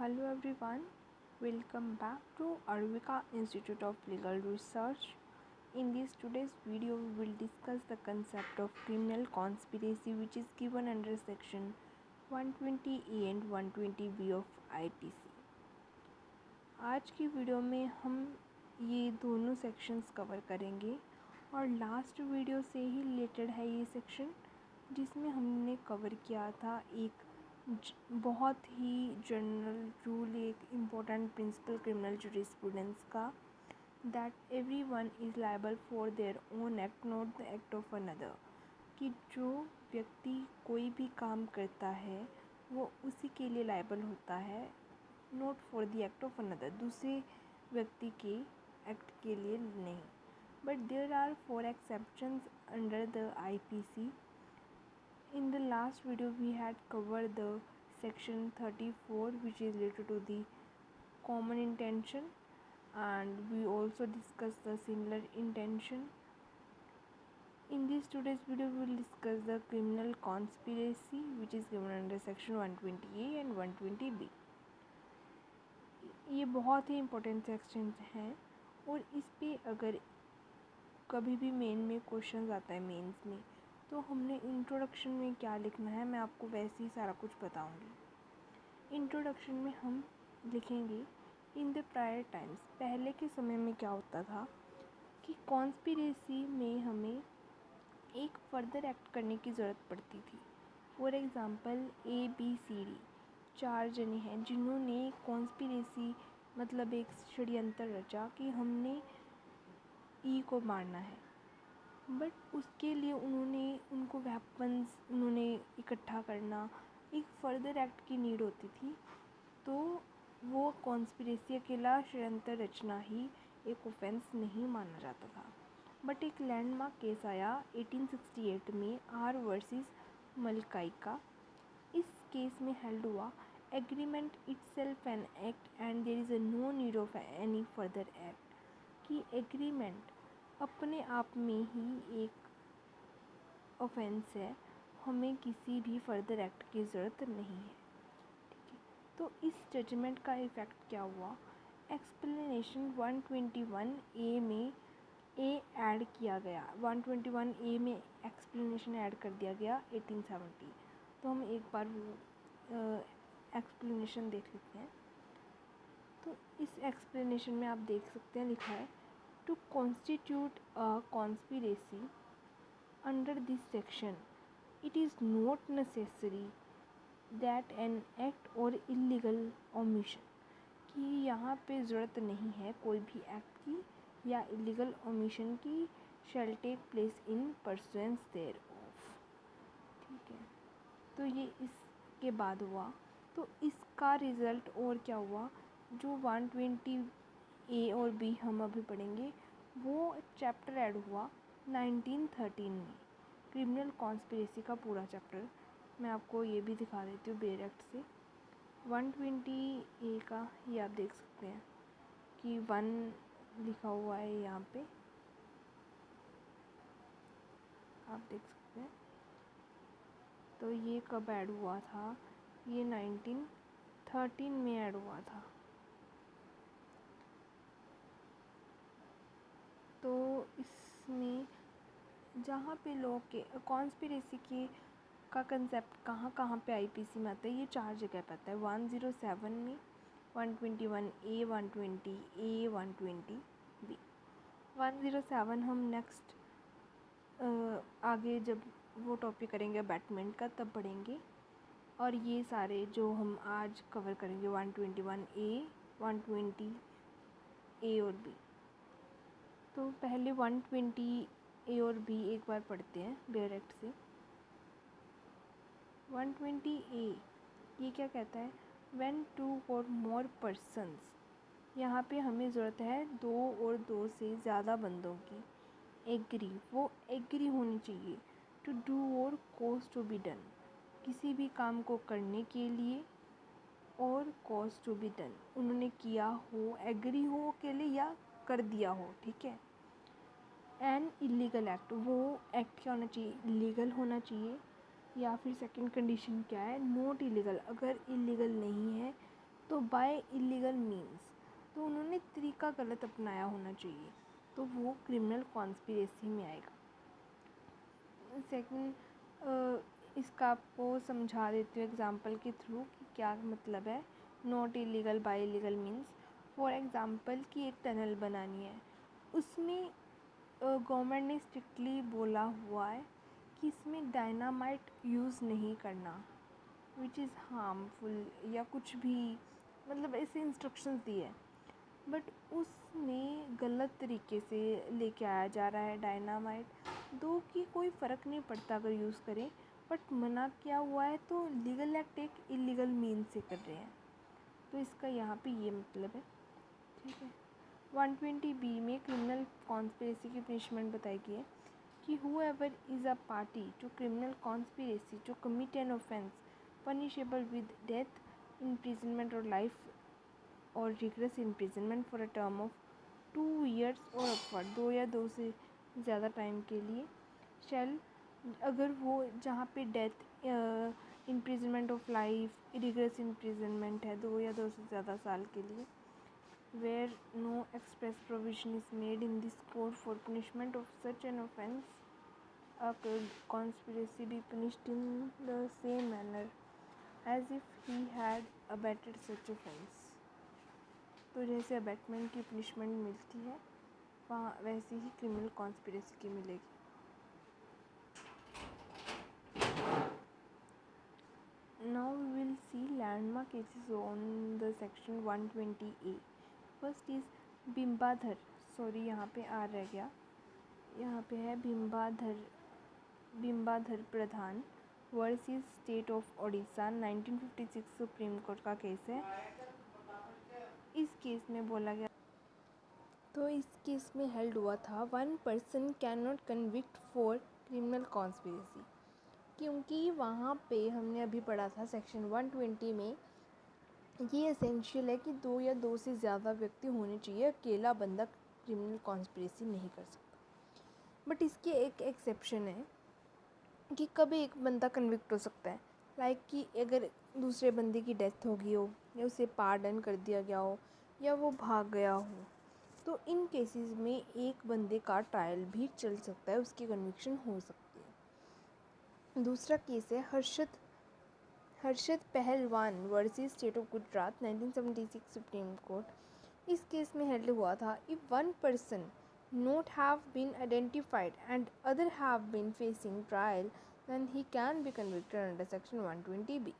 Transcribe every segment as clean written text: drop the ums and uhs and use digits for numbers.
Hello everyone, welcome back to Arvika Institute of Legal Research. In this today's video, we will discuss the concept of criminal conspiracy which is given under section 120A and 120B of IPC. आज की video में हम ये दोनों sections cover करेंगे और last video से ही related है ये सेक्शन जिसमें हमने कवर किया था एक बहुत ही जनरल रूल, एक इम्पोर्टेंट प्रिंसिपल क्रिमिनल जूरिस्प्रूडेंस का, that every one is liable for their own act not the act of another, कि जो व्यक्ति कोई भी काम करता है वो उसी के लिए लायबल होता है, not for the act of another, दूसरे व्यक्ति के एक्ट के लिए नहीं. But there are 4 exceptions under the IPC. In the last video we had covered the section 34 which is related to the common intention, and we also discussed the similar intention. In this today's video we will discuss the criminal conspiracy which is given under section 120A and 120B. ये बहुत ही important section हैं और इस पे अगर कभी भी main में क्वेश्चन आता है मेंस में, तो हमने इंट्रोडक्शन में क्या लिखना है मैं आपको वैसे ही सारा कुछ बताऊंगी. इंट्रोडक्शन में हम लिखेंगे इन द प्रायर टाइम्स, पहले के समय में क्या होता था कि कॉन्स्पिरेसी में हमें एक फर्दर एक्ट करने की ज़रूरत पड़ती थी. फॉर एग्ज़ाम्पल ABCD 4 जने हैं जिन्होंने कॉन्स्पिरेसी मतलब एक षड्यंत्र रचा कि हमने E को मारना है, बट उसके लिए उनको वेपन्स उन्होंने इकट्ठा करना, एक फर्दर एक्ट की नीड होती थी. तो वो कॉन्स्पिरेसी अकेला षड्यंत्र रचना ही एक ऑफेंस नहीं माना जाता था. बट एक लैंडमार्क केस आया 1868 में, R वर्सेस मलकाई का. इस केस में हेल्ड हुआ agreement itself an act and there is no need of any further act, कि एग्रीमेंट अपने आप में ही एक ऑफेंस है, हमें किसी भी फर्दर एक्ट की ज़रूरत नहीं है. ठीक है, तो इस जजमेंट का इफ़ेक्ट क्या हुआ, एक्सप्लेनेशन 121A में ऐड किया गया. 121A में एक्सप्लेनेशन ऐड कर दिया गया 1870. तो हम एक बार वो एक्सप्लेनेशन देख लेते हैं. तो इस एक्सप्लेनेशन में आप देख सकते हैं लिखा है, to constitute a conspiracy under this section, it is not necessary that an act or illegal omission, कि यहाँ पे ज़रूरत नहीं है कोई भी एक्ट की या इलीगल ओमिशन की, shall take place in pursuance thereof. ठीक है, तो ये इसके बाद हुआ. तो इसका रिज़ल्ट और क्या हुआ, जो 120A और B हम अभी पढ़ेंगे वो चैप्टर ऐड हुआ 1913 में, क्रिमिनल कॉन्स्पिरेसी का पूरा चैप्टर. मैं आपको ये भी दिखा देती हूँ बेयर एक्ट से. 120A का ये आप देख सकते हैं कि 1 लिखा हुआ है यहाँ पे, आप देख सकते हैं. तो ये कब ऐड हुआ था, ये 1913 में ऐड हुआ था. तो इसमें जहाँ पे लोग के कॉन्स्पिरेसी के का कंसेप्ट कहाँ कहाँ पे IPC में आता है, ये 4 जगह पे आता है. 107 में, 121A, 120A, 120B. 107 हम नेक्स्ट आगे जब वो टॉपिक करेंगे बैटमेंट का तब पढ़ेंगे. और ये सारे जो हम आज कवर करेंगे 121A, 120A और B. तो पहले 120A और B एक बार पढ़ते हैं बेयर एक्ट से. 120A ये क्या कहता है, व्हेन 2 और मोर पर्सन्स, यहाँ पे हमें ज़रूरत है 2 और 2 से ज़्यादा बंदों की, एग्री, वो एग्री होनी चाहिए, टू डू और कॉज टू बी डन, किसी भी काम को करने के लिए, और कॉज टू बी डन उन्होंने किया हो, एग्री हो के लिए या कर दिया हो. ठीक है, एन इलीगल एक्ट, वो एक्ट क्या होना चाहिए, लीगल होना चाहिए. या फिर सेकंड कंडीशन क्या है, नॉट इलीगल, अगर इलीगल नहीं है तो बाय इलीगल मीन्स, तो उन्होंने तरीका गलत अपनाया होना चाहिए, तो वो क्रिमिनल कॉन्स्पिरेसी में आएगा। सेकंड, इसका आपको समझा देती हूँ एग्जांपल के थ्रू कि क्या मतलब है not illegal by illegal means. For example कि एक टनल बनानी है, उसमें गवर्नमेंट ने स्ट्रिक्टली बोला हुआ है कि इसमें डायनामाइट यूज़ नहीं करना, विच इज़ हार्मफुल या कुछ भी, मतलब ऐसे इंस्ट्रक्शंस दिए हैं, बट उसमें गलत तरीके से लेके आया जा रहा है डायनामाइट, दो कि कोई फ़र्क नहीं पड़ता अगर यूज़ करें, बट मना किया हुआ है तो लीगल एक्ट एक इलीगल मीन से कर रहे हैं, तो इसका यहाँ पे ये मतलब है। ठीक है, 120B में क्रिमिनल कॉन्स्पिरेसी की पनिशमेंट बताई गई है कि whoever is a party to criminal conspiracy to commit an offence punishable with death, imprisonment or life or rigorous imprisonment for a term of 2 years or upward, 2 या 2 से ज़्यादा time के लिए, शैल, अगर वो जहाँ पे death, imprisonment of life, rigorous imprisonment है 2 या 2 से ज़्यादा साल के लिए, where no express provision is made in this code for punishment of such an offence, a conspiracy be punished in the same manner as if he had abetted such offence। तो जैसे abetment की punishment मिलती है वहाँ वैसे ही criminal conspiracy की मिलेगी। Now we will see landmark cases on the section 120A। First is Bimbadhar, sorry यहाँ पे आर रह गया, यहाँ पे है Bimbadhar Pradhan versus state of Odisha, 1956 supreme court का केस है। इस केस में बोला गया, तो इस केस में हेल्ड हुआ था 1 person can not convict for criminal conspiracy, क्योंकि वहाँ पे हमने अभी पढ़ा था सेक्शन 120 में ये एसेंशियल है कि 2 या 2 से ज़्यादा व्यक्ति होने चाहिए, अकेला बंदा क्रिमिनल कॉन्स्पिरेसी नहीं कर सकता। बट इसके एक एक्सेप्शन है कि कभी एक बंदा कन्विक्ट हो सकता है, लाइक कि अगर दूसरे बंदे की डेथ हो गई हो या उसे पार्डन कर दिया गया हो या वो भाग गया हो, तो इन केसेस में एक बंदे का ट्रायल भी चल सकता है, उसकी कन्विक्शन हो सकती है। दूसरा केस है हर्षद पहलवान versus state of Gujarat, 1976 supreme court. इस केस में हेल्ड हुआ था if 1 person not have been identified and other have been facing trial then he can be convicted under section 120B।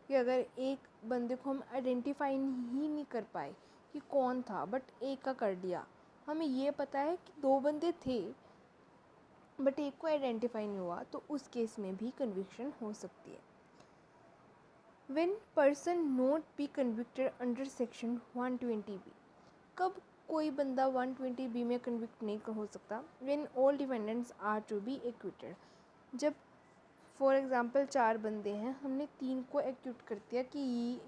कि अगर एक बंदे को हम आइडेंटिफाई ही नहीं कर पाए कि कौन था, बट एक का कर दिया, हमें ये पता है कि 2 बंदे थे बट एक को आइडेंटिफाई नहीं हुआ, तो उस केस में भी कन्विक्शन हो सकती है। When person not be convicted under section 120B, कब कोई बंदा 120B में कन्विक्ट नहीं हो सकता? When all defendants are to be acquitted, जब फॉर एग्ज़ाम्पल 4 बंदे हैं, हमने 3 को एक्यूट कर दिया कि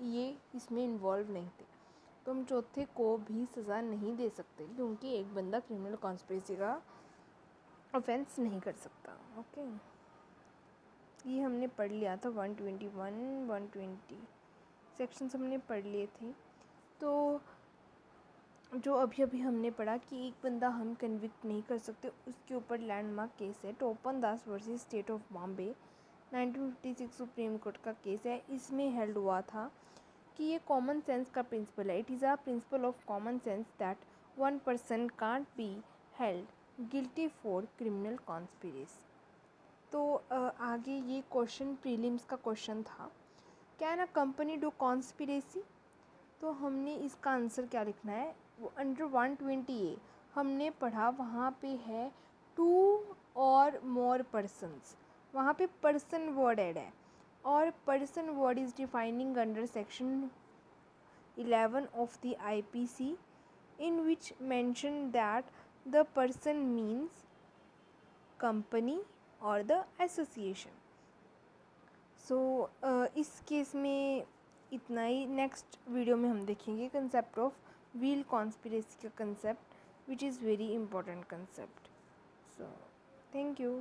ये इसमें इन्वॉल्व नहीं थे, तो हम चौथे को भी सज़ा नहीं दे सकते क्योंकि एक बंदा क्रिमिनल कॉन्स्पिरेसी का ऑफेंस नहीं कर सकता। ओके, ये हमने पढ़ लिया था 121 120 सेक्शंस हमने पढ़ लिए थे। तो जो अभी हमने पढ़ा कि एक बंदा हम कन्विक्ट नहीं कर सकते, उसके ऊपर लैंडमार्क केस है Topan Das versus state of Bombay, 1956 supreme court का केस है। इसमें हेल्ड हुआ था कि ये कॉमन सेंस का प्रिंसिपल है, it is a principle of common sense that 1 person can't be held guilty for criminal conspiracy. तो आगे ये क्वेश्चन प्रीलिम्स का क्वेश्चन था, can a company do conspiracy, तो हमने इसका आंसर क्या लिखना है, अंडर 120A हमने पढ़ा, वहाँ पे है 2 और मोर पर्सनस, वहाँ पे पर्सन वर्ड ऐड है, और person word is defining under section 11 of the IPC, in which mention that the person means company और द एसोसिएशन। सो इस केस में इतना ही। नेक्स्ट वीडियो में हम देखेंगे कंसेप्ट ऑफ व्हील कॉन्स्पिरेसी का concept, which is very important concept. So thank you.